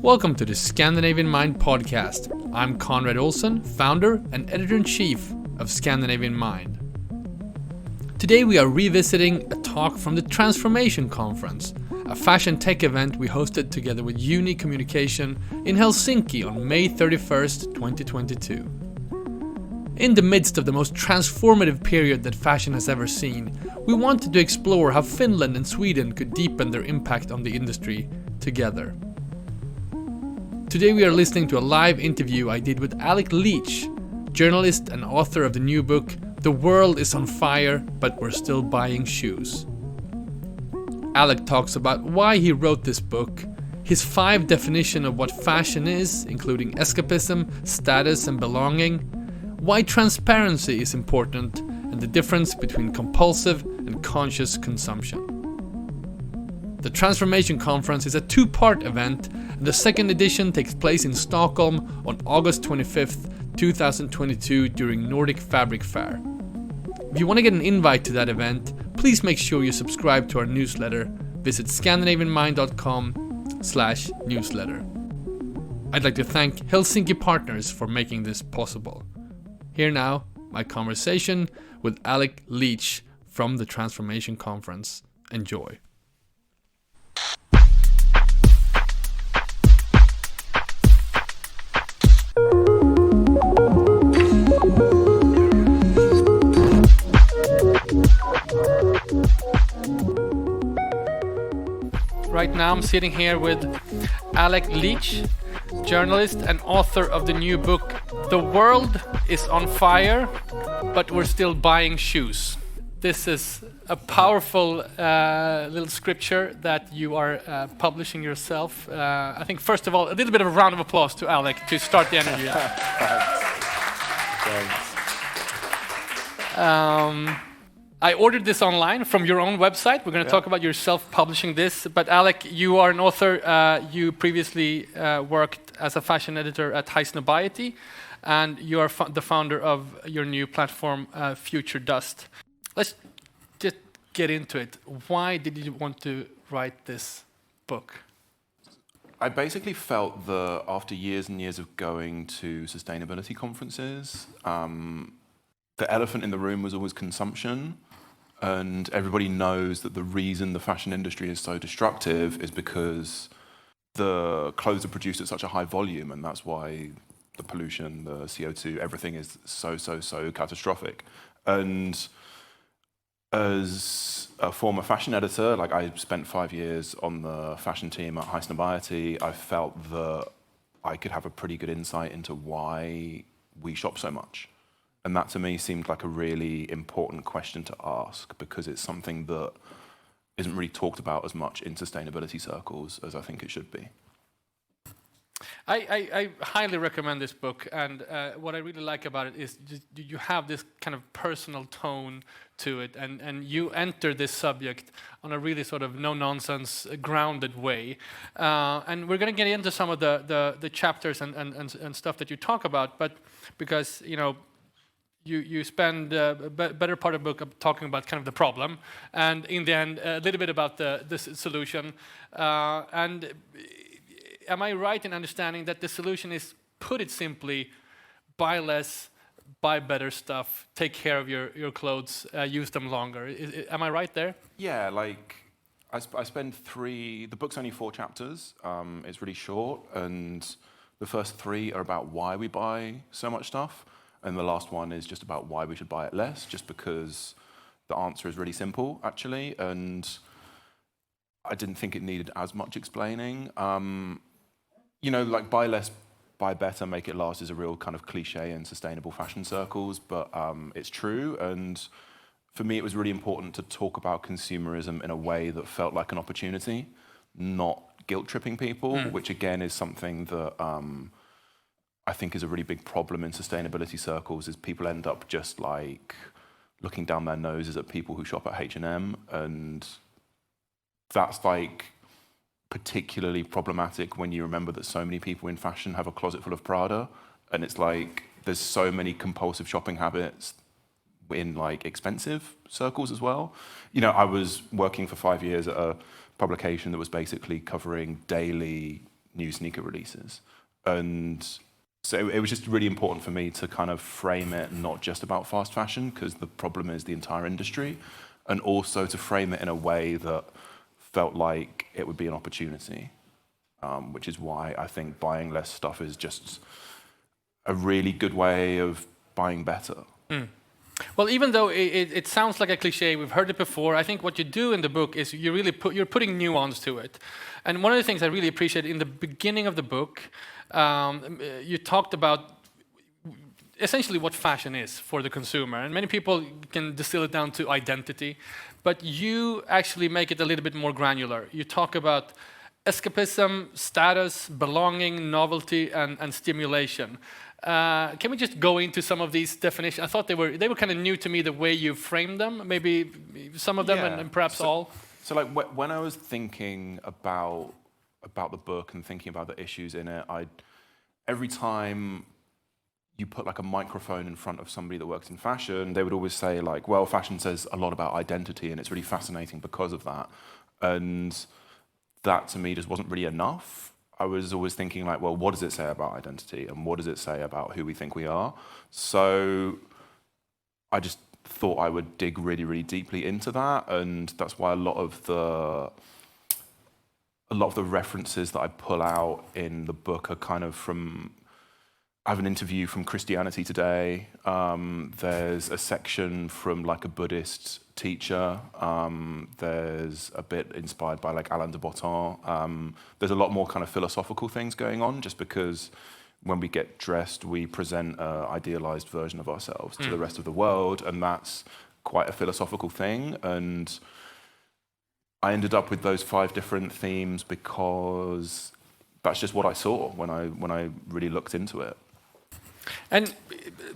Welcome to the Scandinavian Mind podcast. I'm Conrad Olsen, founder and editor-in-chief of Scandinavian Mind. Today we are revisiting a talk from the Transformation Conference, a fashion tech event we hosted together with Juni Communication in Helsinki on May 31st, 2022. In the midst of the most transformative period that fashion has ever seen, we wanted to explore how Finland and Sweden could deepen their impact on the industry together. Today we are listening to a live interview I did with Alec Leach, journalist and author of the new book, The World is on Fire, but We're Still Buying Shoes. Alec talks about why he wrote this book, his 5 definitions of what fashion is, including escapism, status and belonging, why transparency is important, and the difference between compulsive and conscious consumption. The Transformation Conference is a 2-part event, and the second edition takes place in Stockholm on August 25th, 2022 during Nordic Fabric Fair. If you want to get an invite to that event, please make sure you subscribe to our newsletter. Visit scandinavianmind.com/newsletter. I'd like to thank Helsinki partners for making this possible. Here now, my conversation with Alec Leach from the Transformation Conference. Enjoy. Right now I'm sitting here with Alec Leach, journalist and author of the new book, The World is on Fire, but We're Still Buying Shoes. This is a powerful little scripture that you are publishing yourself. I think first of all, a little bit of a round of applause to Alec to start the interview. Thanks. I ordered this online from your own website. We're going to talk about your self-publishing this. But Alec, you are an author. You previously worked as a fashion editor at Highsnobiety, and you are the founder of your new platform, Future Dust. Let's just get into it. Why did you want to write this book? I basically felt that after years and years of going to sustainability conferences, the elephant in the room was always consumption. And everybody knows that the reason the fashion industry is so destructive is because the clothes are produced at such a high volume, and that's why the pollution, the CO2, everything is so catastrophic. And as a former fashion editor, like I spent 5 years on the fashion team at Highsnobiety, I felt that I could have a pretty good insight into why we shop so much. And that to me seemed like a really important question to ask, because it's something that isn't really talked about as much in sustainability circles as I think it should be. I highly recommend this book, and what I really like about it is you have this kind of personal tone to it, and you enter this subject on a really sort of no-nonsense, grounded way. And we're going to get into some of the chapters and stuff that you talk about, but because, you know, you spend a better part of the book talking about kind of the problem, and in the end, a little bit about the solution. And am I right in understanding that the solution is, put it simply, buy less, buy better stuff, take care of your clothes, use them longer? Am I right there? Yeah, like I spend the book's only 4 chapters. It's really short, and the first 3 are about why we buy so much stuff. And the last one is just about why we should buy it less, just because the answer is really simple, actually. And I didn't think it needed as much explaining. You know, like buy less, buy better, make it last is a real kind of cliche in sustainable fashion circles, but it's true. And for me, it was really important to talk about consumerism in a way that felt like an opportunity, not guilt-tripping people, which again is something that I think is a really big problem in sustainability circles, is people end up just like looking down their noses at people who shop at H&M, and that's like particularly problematic when you remember that so many people in fashion have a closet full of Prada, and it's like there's so many compulsive shopping habits in like expensive circles as well. You know, I was working for 5 years at a publication that was basically covering daily new sneaker releases. And so it was just really important for me to kind of frame it not just about fast fashion, because the problem is the entire industry, and also to frame it in a way that felt like it would be an opportunity, which is why I think buying less stuff is just a really good way of buying better. Well, even though it sounds like a cliche, we've heard it before, I think what you do in the book is you're putting nuance to it. And one of the things I really appreciate in the beginning of the book, you talked about essentially what fashion is for the consumer. And many people can distill it down to identity, but you actually make it a little bit more granular. You talk about escapism, status, belonging, novelty, and stimulation. Can we just go into some of these definitions? I thought they were kind of new to me, the way you framed them. Maybe some of them, and perhaps all. So, like when I was thinking about the book and thinking about the issues in it, every time you put like a microphone in front of somebody that works in fashion, they would always say like, "Well, fashion says a lot about identity, and it's really fascinating because of that." And that to me just wasn't really enough. I was always thinking like, well, what does it say about identity, and what does it say about who we think we are? So I just thought I would dig really, really deeply into that, and that's why a lot of the references that I pull out in the book are kind of from. I have an interview from Christianity Today. There's a section from like a Buddhist teacher. There's a bit inspired by like Alain de Botton. There's a lot more kind of philosophical things going on, just because when we get dressed, we present an idealized version of ourselves to the rest of the world, and that's quite a philosophical thing. And I ended up with those 5 different themes because that's just what I saw when I really looked into it. And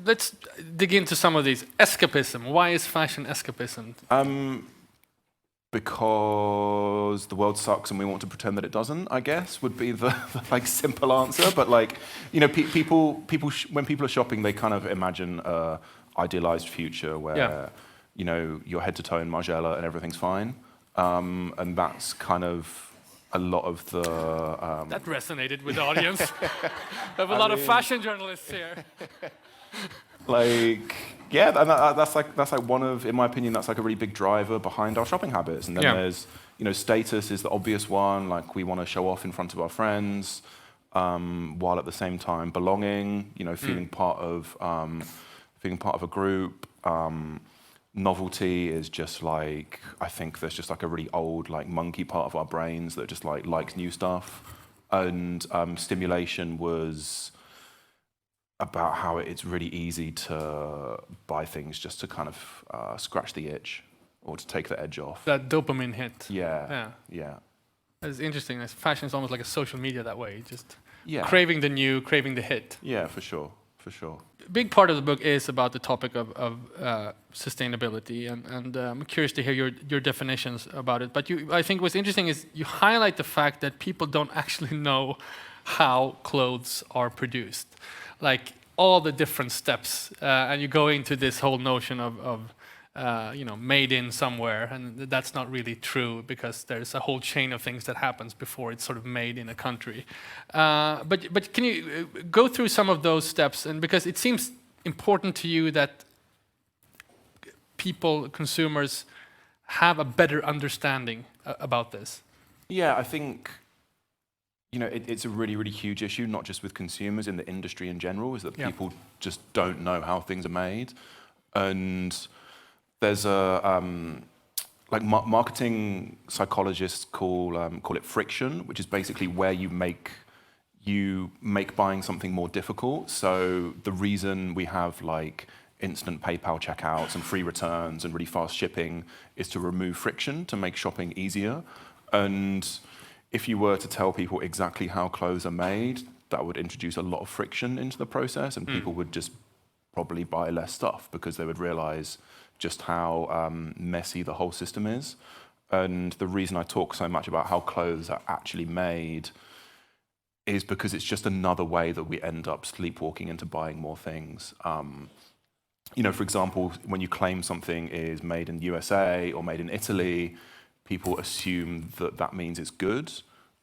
let's dig into some of these. Escapism. Why is fashion escapism? Because the world sucks and we want to pretend that it doesn't, I guess, would be the like simple answer. But like, you know, people when people are shopping, they kind of imagine a idealized future where, you know, you're head to toe in Margiela and everything's fine. And that's kind of a lot of the... That resonated with the audience. We have a lot of fashion journalists here. Like, yeah, and that's like one of, in my opinion, that's like a really big driver behind our shopping habits. And then there's, you know, status is the obvious one. Like, we want to show off in front of our friends, while at the same time belonging. You know, feeling part of a group. Novelty is just like, I think there's just like a really old like monkey part of our brains that just like likes new stuff. And stimulation was about how it's really easy to buy things just to kind of scratch the itch or to take the edge off. That dopamine hit. Yeah. It's interesting. Fashion is almost like a social media that way. Just craving the new, craving the hit. Yeah, for sure. A big part of the book is about the topic of sustainability, and I'm curious to hear your definitions about it. But I think what's interesting is you highlight the fact that people don't actually know how clothes are produced, like all the different steps, and you go into this whole notion of you know, made in somewhere, and that's not really true because there's a whole chain of things that happens before it's sort of made in a country. But can you go through some of those steps? And because it seems important to you that people, consumers, have a better understanding about this. Yeah, I think, you know, it's a really, really huge issue, not just with consumers, in the industry in general, is that people just don't know how things are made. And there's a like marketing psychologists call it friction, which is basically where you make buying something more difficult. So the reason we have like instant PayPal checkouts and free returns and really fast shipping is to remove friction, to make shopping easier. And if you were to tell people exactly how clothes are made, that would introduce a lot of friction into the process, and people would just probably buy less stuff because they would realize just how messy the whole system is. And the reason I talk so much about how clothes are actually made is because it's just another way that we end up sleepwalking into buying more things. You know, for example, when you claim something is made in the USA or made in Italy, people assume that that means it's good.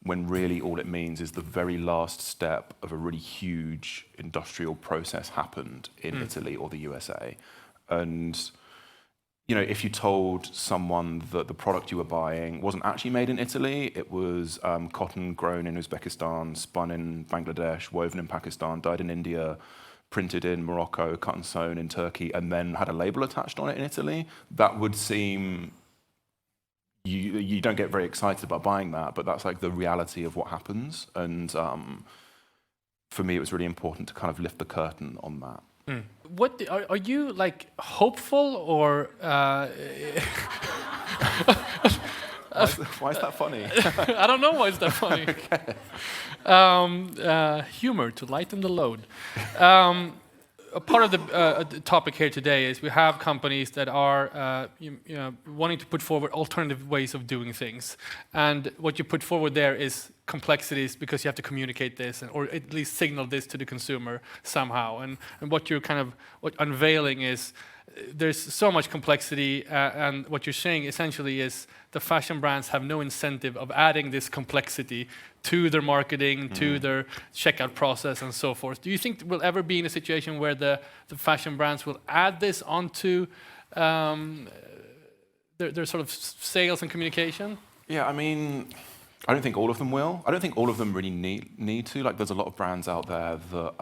when really all it means is the very last step of a really huge industrial process happened in Italy or the USA. And if you told someone that the product you were buying wasn't actually made in Italy, it was cotton grown in Uzbekistan, spun in Bangladesh, woven in Pakistan, dyed in India, printed in Morocco, cut and sewn in Turkey, and then had a label attached on it in Italy, that would seem, you don't get very excited about buying that, but that's like the reality of what happens. And for me, it was really important to kind of lift the curtain on that. What are you like hopeful or? Why is that funny? I don't know why is that funny. Humor to lighten the load. A part of the topic here today is we have companies that are wanting to put forward alternative ways of doing things, and what you put forward there is complexities because you have to communicate this or at least signal this to the consumer somehow. And what you're kind of unveiling is there's so much complexity, and what you're saying essentially is the fashion brands have no incentive of adding this complexity to their marketing, to their checkout process, and so forth. Do you think we'll ever be in a situation where the fashion brands will add this onto their sort of sales and communication? Yeah, I mean, I don't think all of them will. I don't think all of them really need to. Like, there's a lot of brands out there that,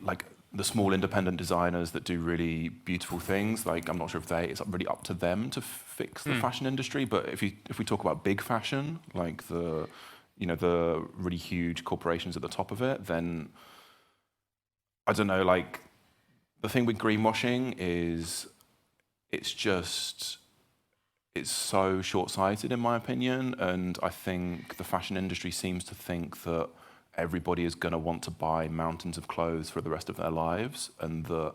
like the small independent designers that do really beautiful things. Like, I'm not sure if it's really up to them to fix the fashion industry. But if we talk about big fashion, like the really huge corporations at the top of it, then I don't know. Like, the thing with greenwashing is it's so short-sighted, in my opinion, and I think the fashion industry seems to think that everybody is going to want to buy mountains of clothes for the rest of their lives, and that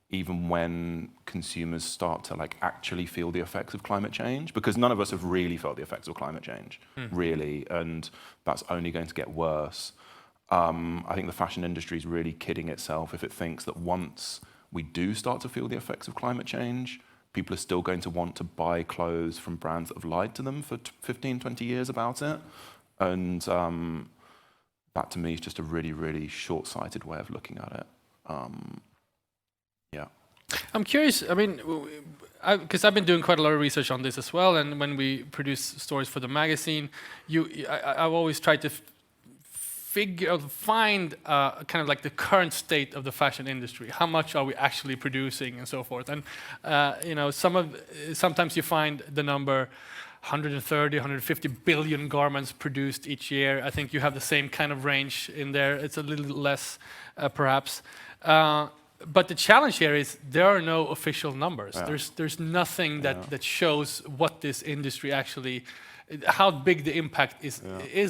even when consumers start to like actually feel the effects of climate change, because none of us have really felt the effects of climate change, really, and that's only going to get worse. I think the fashion industry is really kidding itself if it thinks that once we do start to feel the effects of climate change, people are still going to want to buy clothes from brands that have lied to them for 15, 20 years about it. And that to me is just a really, really short-sighted way of looking at it. Yeah. I'm curious, I mean, because I've been doing quite a lot of research on this as well, and when we produce stories for the magazine, I've always tried to find kind of like the current state of the fashion industry. How much are we actually producing and so forth? And sometimes you find the number 130, 150 billion garments produced each year. I think you have the same kind of range in there. It's a little less, perhaps. But the challenge here is there are no official numbers. Yeah. There's nothing that shows what this industry actually, how big the impact is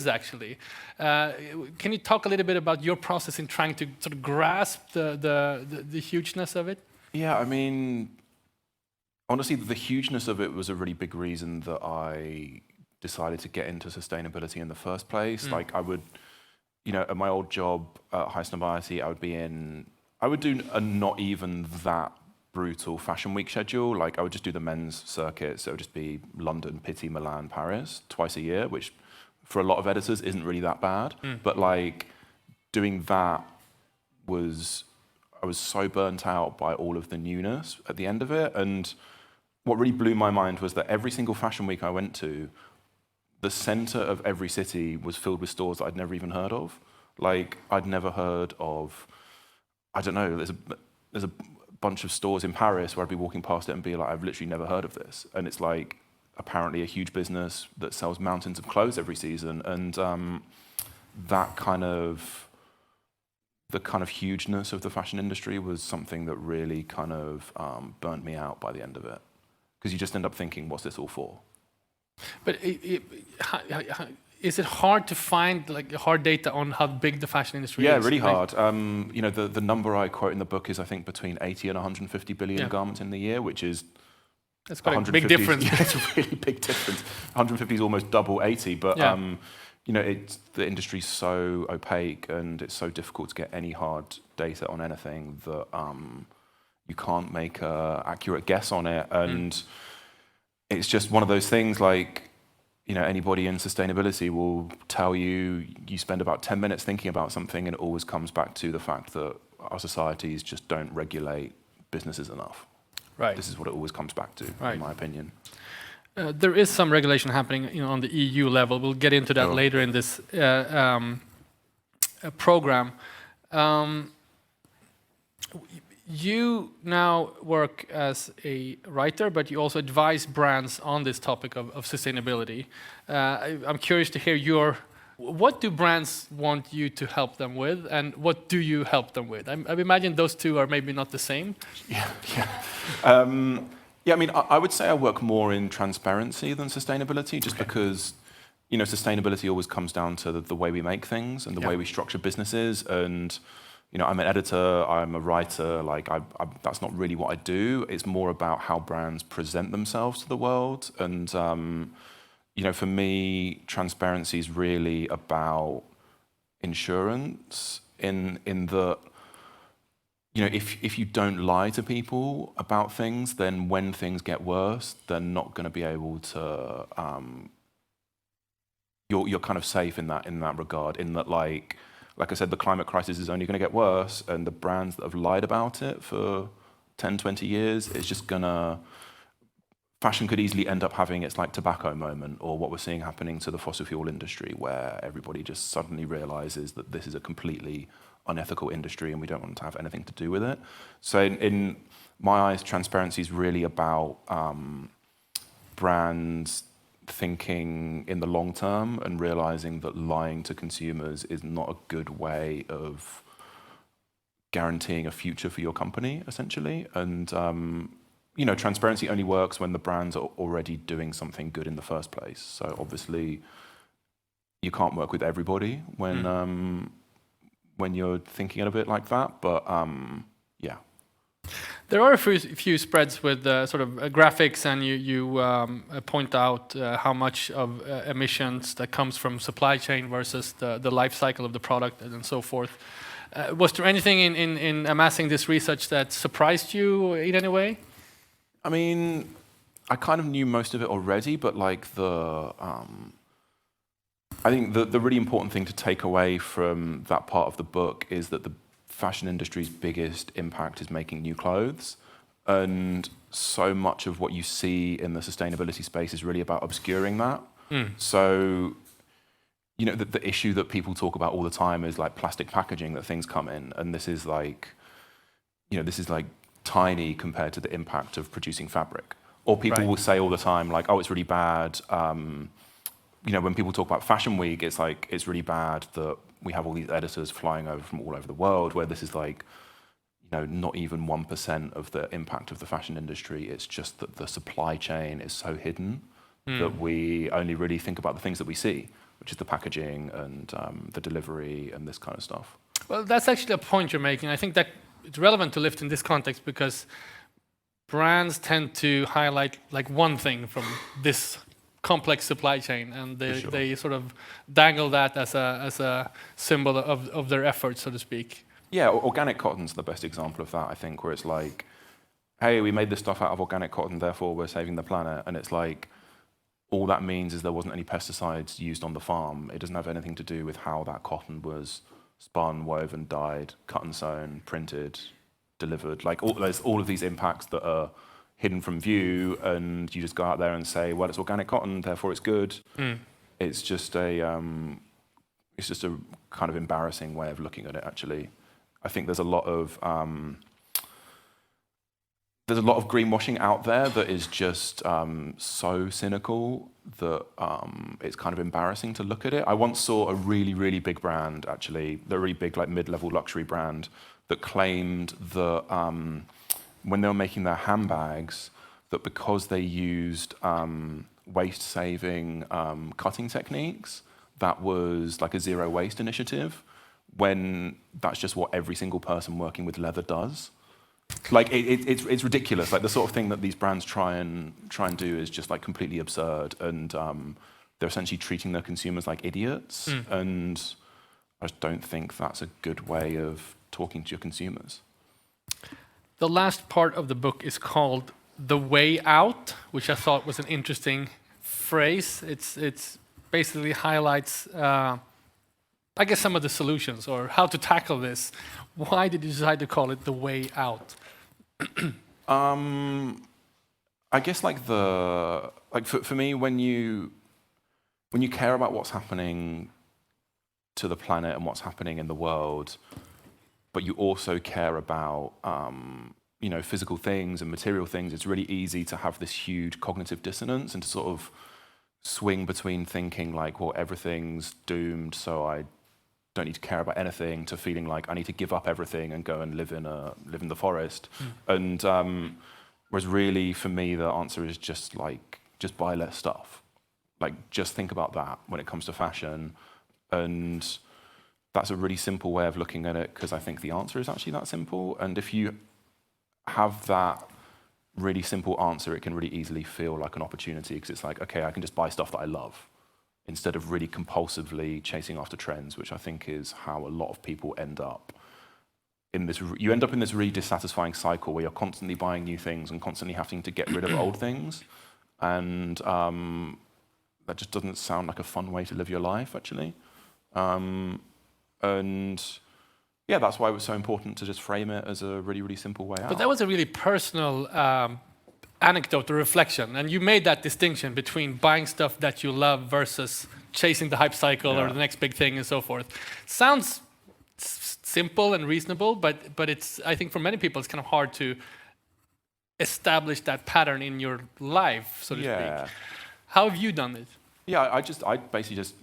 actually. Can you talk a little bit about your process in trying to sort of grasp the hugeness of it? Yeah, I mean, honestly, the hugeness of it was a really big reason that I decided to get into sustainability in the first place. Like, I would, at my old job at High Snobiety, I would do a not even that brutal fashion week schedule. Like, I would just do the men's circuit, so it would just be London, Pitti, Milan, Paris, twice a year, which for a lot of editors isn't really that bad. But like, doing that I was so burnt out by all of the newness at the end of it. And what really blew my mind was that every single fashion week I went to, the center of every city was filled with stores that I'd never even heard of. Like, I'd never heard of, I don't know, there's a bunch of stores in Paris where I'd be walking past it and be like, I've literally never heard of this. And it's like, apparently a huge business that sells mountains of clothes every season. And the kind of hugeness of the fashion industry was something that really kind of burnt me out by the end of it. Because you just end up thinking, what's this all for? But is it hard to find like hard data on how big the fashion industry is? Yeah, really hard. The number I quote in the book is, I think, between 80 and 150 billion garments in the year, which is... That's quite a big difference. Yeah, it's a really big difference. 150 is almost double 80, but the industry's so opaque and it's so difficult to get any hard data on anything that you can't make an accurate guess on it. And it's just one of those things, like, anybody in sustainability will tell you spend about 10 minutes thinking about something, and it always comes back to the fact that our societies just don't regulate businesses enough. Right. This is what it always comes back to, in my opinion. There is some regulation happening, on the EU level. We'll get into that later in this program. You now work as a writer, but you also advise brands on this topic of sustainability. I'm curious to hear what do brands want you to help them with, and what do you help them with? I imagine those two are maybe not the same. Yeah. I would say I work more in transparency than sustainability, just because, sustainability always comes down to the way we make things and the way we structure businesses. And, I'm an editor, I'm a writer, that's not really what I do. It's more about how brands present themselves to the world. And, for me, transparency is really about insurance in that, if you don't lie to people about things, then when things get worse, they're not going to be able to. You're kind of safe in that regard. In that, like I said, the climate crisis is only going to get worse, and the brands that have lied about it for 10, 20 years, it's just gonna. Fashion could easily end up having its tobacco moment, or what we're seeing happening to the fossil fuel industry, where everybody just suddenly realizes that this is a completely unethical industry and we don't want to have anything to do with it. So in my eyes, transparency is really about brands thinking in the long term and realizing that lying to consumers is not a good way of guaranteeing a future for your company, essentially. And transparency only works when the brands are already doing something good in the first place. So obviously you can't work with everybody when you're thinking a bit like that, but yeah. There are a few spreads with sort of graphics, and you point out how much of emissions that comes from supply chain versus the life cycle of the product and so forth. Was there anything in amassing this research that surprised you in any way? I mean, I kind of knew most of it already, but I think the really important thing to take away from that part of the book is that the fashion industry's biggest impact is making new clothes. And so much of what you see in the sustainability space is really about obscuring that. So, the issue that people talk about all the time is plastic packaging that things come in. And this is tiny compared to the impact of producing fabric. Or people will say all the time, oh, it's really bad. When people talk about Fashion Week, it's really bad that we have all these editors flying over from all over the world, where this is not even 1% of the impact of the fashion industry. It's just that the supply chain is so hidden that we only really think about the things that we see, which is the packaging and the delivery and this kind of stuff. Well, that's actually a point you're making. I think that it's relevant to lift in this context because brands tend to highlight one thing from this complex supply chain, and they sort of dangle that as a symbol of their efforts, so to speak. Yeah, organic cotton's the best example of that, I think, where it's hey, we made this stuff out of organic cotton, therefore we're saving the planet. And it's all that means is there wasn't any pesticides used on the farm. It doesn't have anything to do with how that cotton was spun, woven, dyed, cut and sewn, printed, delivered. There's all of these impacts that are hidden from view, and you just go out there and say, well, it's organic cotton, therefore it's good. It's just a kind of embarrassing way of looking at it, actually. I think there's a lot of greenwashing out there that is just so cynical that it's kind of embarrassing to look at it. I once saw a really, really big brand, actually, the really big mid-level luxury brand, that claimed that when they were making their handbags, that because they used waste-saving cutting techniques, that was a zero waste initiative, when that's just what every single person working with leather does. It's ridiculous. The sort of thing that these brands try and do is just completely absurd, and they're essentially treating their consumers like idiots. And I just don't think that's a good way of talking to your consumers. The last part of the book is called The Way Out, which I thought was an interesting phrase. It's basically highlights, I guess, some of the solutions or how to tackle this. Why did you decide to call it the way out? I guess for me, when you care about what's happening to the planet and what's happening in the world, but you also care about physical things and material things, it's really easy to have this huge cognitive dissonance and to sort of swing between thinking like, well, everything's doomed, so I don't need to care about anything, to feeling like I need to give up everything and go and live in the forest. And whereas really for me the answer is just buy less stuff. Like just think about that when it comes to fashion. And that's a really simple way of looking at it, because I think the answer is actually that simple. And if you have that really simple answer, it can really easily feel like an opportunity, because it's like, okay, I can just buy stuff that I love instead of really compulsively chasing after trends, which I think is how a lot of people end up in this. You end up in this really dissatisfying cycle where you're constantly buying new things and constantly having to get rid of old things. And that just doesn't sound like a fun way to live your life, actually. And yeah, that's why it was so important to just frame it as a really, really simple way out. But that was a really personal anecdote or reflection, and you made that distinction between buying stuff that you love versus chasing the hype cycle or the next big thing and so forth. Sounds simple and reasonable, but it's, I think for many people it's kind of hard to establish that pattern in your life, so to speak. How have you done it? Yeah, I basically just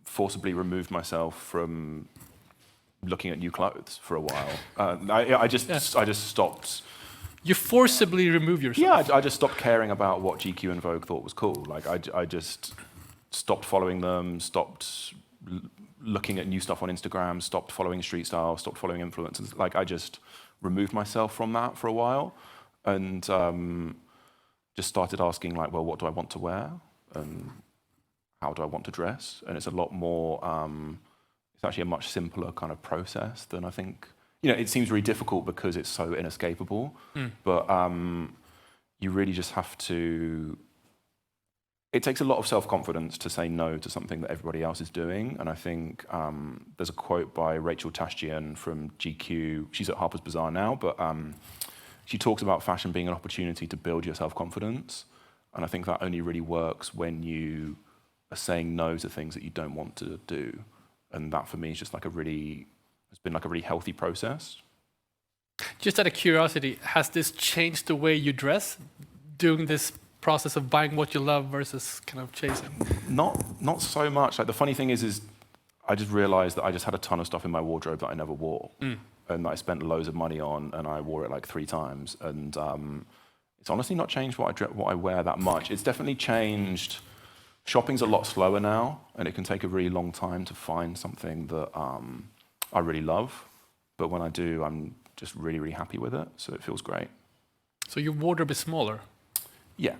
forcibly removed myself from looking at new clothes for a while. I just stopped. You forcibly remove yourself? Yeah, I just stopped caring about what GQ and Vogue thought was cool. Like I just stopped following them, stopped looking at new stuff on Instagram, stopped following street style, stopped following influencers. Like I just removed myself from that for a while, and just started asking like, well, what do I want to wear, and how do I want to dress? And it's a lot more. It's actually a much simpler kind of process than I think. It seems really difficult because it's so inescapable, but you really just have to. It takes a lot of self-confidence to say no to something that everybody else is doing, and I think there's a quote by Rachel Tashjian from GQ. She's at Harper's Bazaar now, but she talks about fashion being an opportunity to build your self-confidence, and I think that only really works when you are saying no to things that you don't want to do, and that for me is just it's been like a really healthy process. Just out of curiosity, has this changed the way you dress, doing this process of buying what you love versus kind of chasing? Not so much. Like the funny thing is I just realized that I just had a ton of stuff in my wardrobe that I never wore, and that I spent loads of money on, and I wore it like 3 times. And it's honestly not changed what I wear that much. It's definitely changed. Shopping's a lot slower now, and it can take a really long time to find something that I really love. But when I do, I'm just really, really happy with it, so it feels great. So your wardrobe is smaller? Yeah.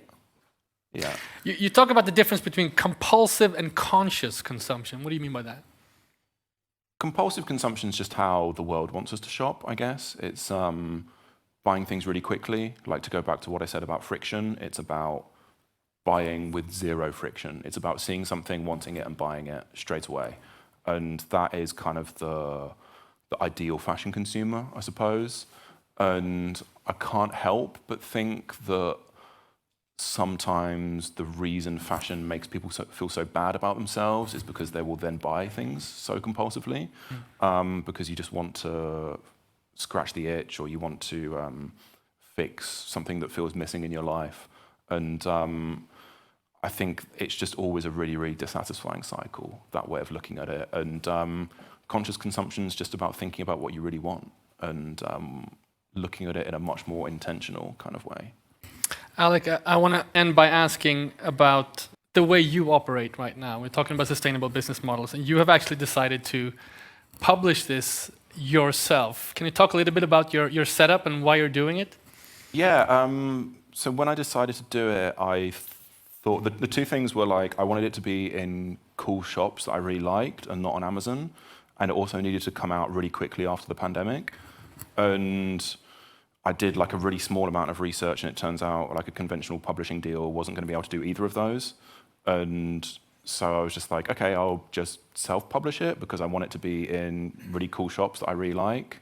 You talk about the difference between compulsive and conscious consumption. What do you mean by that? Compulsive consumption is just how the world wants us to shop, I guess. It's buying things really quickly. Like, to go back to what I said about friction, it's about buying with 0 friction. It's about seeing something, wanting it, and buying it straight away. And that is kind of the ideal fashion consumer, I suppose. And I can't help but think that sometimes the reason fashion makes people feel so bad about themselves is because they will then buy things so compulsively, because you just want to scratch the itch, or you want to fix something that feels missing in your life. And I think it's just always a really, really dissatisfying cycle, that way of looking at it. And conscious consumption is just about thinking about what you really want and looking at it in a much more intentional kind of way. Alec, I want to end by asking about the way you operate right now. We're talking about sustainable business models, and you have actually decided to publish this yourself. Can you talk a little bit about your setup and why you're doing it? Yeah, so when I decided to do it, I thought the 2 things were like, I wanted it to be in cool shops that I really liked and not on Amazon, and it also needed to come out really quickly after the pandemic. And I did like a really small amount of research, and it turns out like a conventional publishing deal wasn't going to be able to do either of those. And so I was just like, okay, I'll just self-publish it because I want it to be in really cool shops that I really like,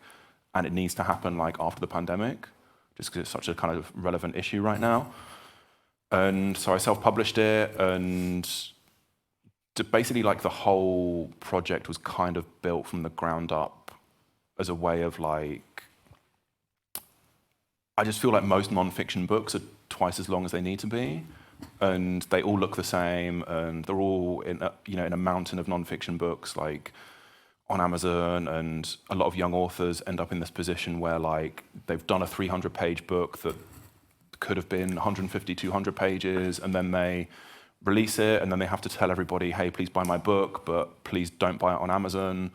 and it needs to happen like after the pandemic, just because it's such a kind of relevant issue right now. And so I self-published it, and basically like the whole project was kind of built from the ground up as a way of like, I just feel like most non-fiction books are twice as long as they need to be, and they all look the same, and they're all in a mountain of non-fiction books like on Amazon, and a lot of young authors end up in this position where like they've done a 300-page book that could have been 150, 200 pages, and then they release it, and then they have to tell everybody, hey, please buy my book, but please don't buy it on Amazon.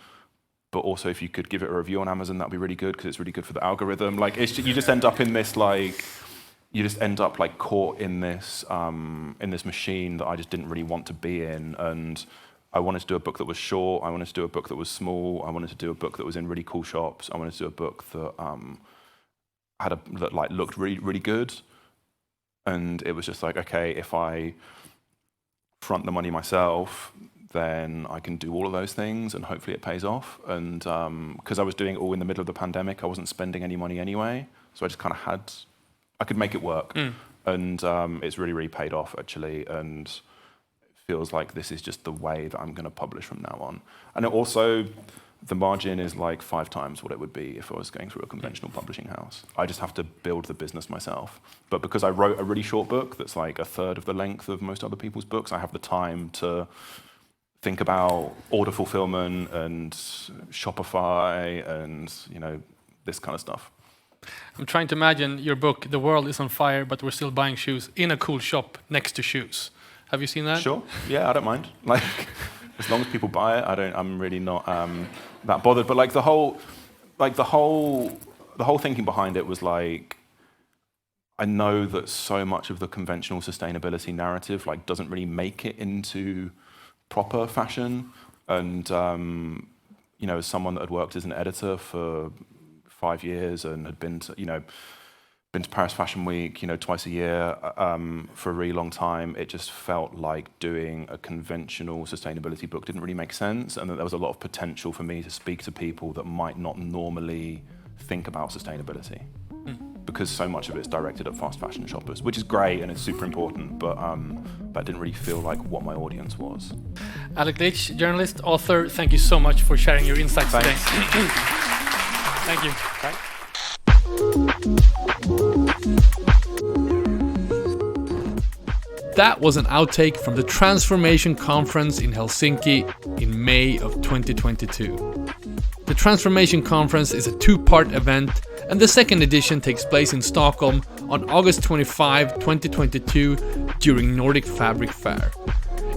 But also, if you could give it a review on Amazon, that'd be really good, because it's really good for the algorithm. Like, you just end up in this, like, caught in this machine that I just didn't really want to be in. And I wanted to do a book that was short. I wanted to do a book that was small. I wanted to do a book that was in really cool shops. I wanted to do a book that that looked really, really good. And it was just like, okay, if I front the money myself, then I can do all of those things, and hopefully it pays off. And because I was doing it all in the middle of the pandemic, I wasn't spending any money anyway, so I just kind of I could make it work. And it's really, really paid off, actually, and it feels like this is just the way that I'm going to publish from now on. And it also, the margin is like 5 times what it would be if I was going through a conventional publishing house. I just have to build the business myself. But because I wrote a really short book that's like a third of the length of most other people's books, I have the time to think about order fulfillment and Shopify and this kind of stuff. I'm trying to imagine your book, The World is on Fire, but we're still buying shoes, in a cool shop next to shoes. Have you seen that? Sure. Yeah, I don't mind. Like, as long as people buy it, I'm really not that bothered. But like the whole thinking behind it was like, I know that so much of the conventional sustainability narrative like doesn't really make it into proper fashion, and as someone that had worked as an editor for 5 years and had been to Paris Fashion Week twice a year for a really long time, it just felt like doing a conventional sustainability book didn't really make sense, and that there was a lot of potential for me to speak to people that might not normally think about sustainability. Because so much of it's directed at fast fashion shoppers, which is great and it's super important, but that didn't really feel like what my audience was. Alec Leach, journalist, author, thank you so much for sharing your insights today. Thank you. Thanks. That was an outtake from the Transformation Conference in Helsinki in May of 2022. The Transformation Conference is a 2-part event, and the second edition takes place in Stockholm on August 25, 2022 during Nordic Fabric Fair.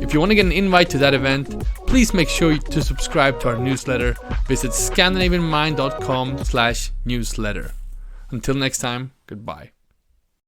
If you want to get an invite to that event, please make sure to subscribe to our newsletter. Visit scandinavianmind.com/newsletter. Until next time, goodbye.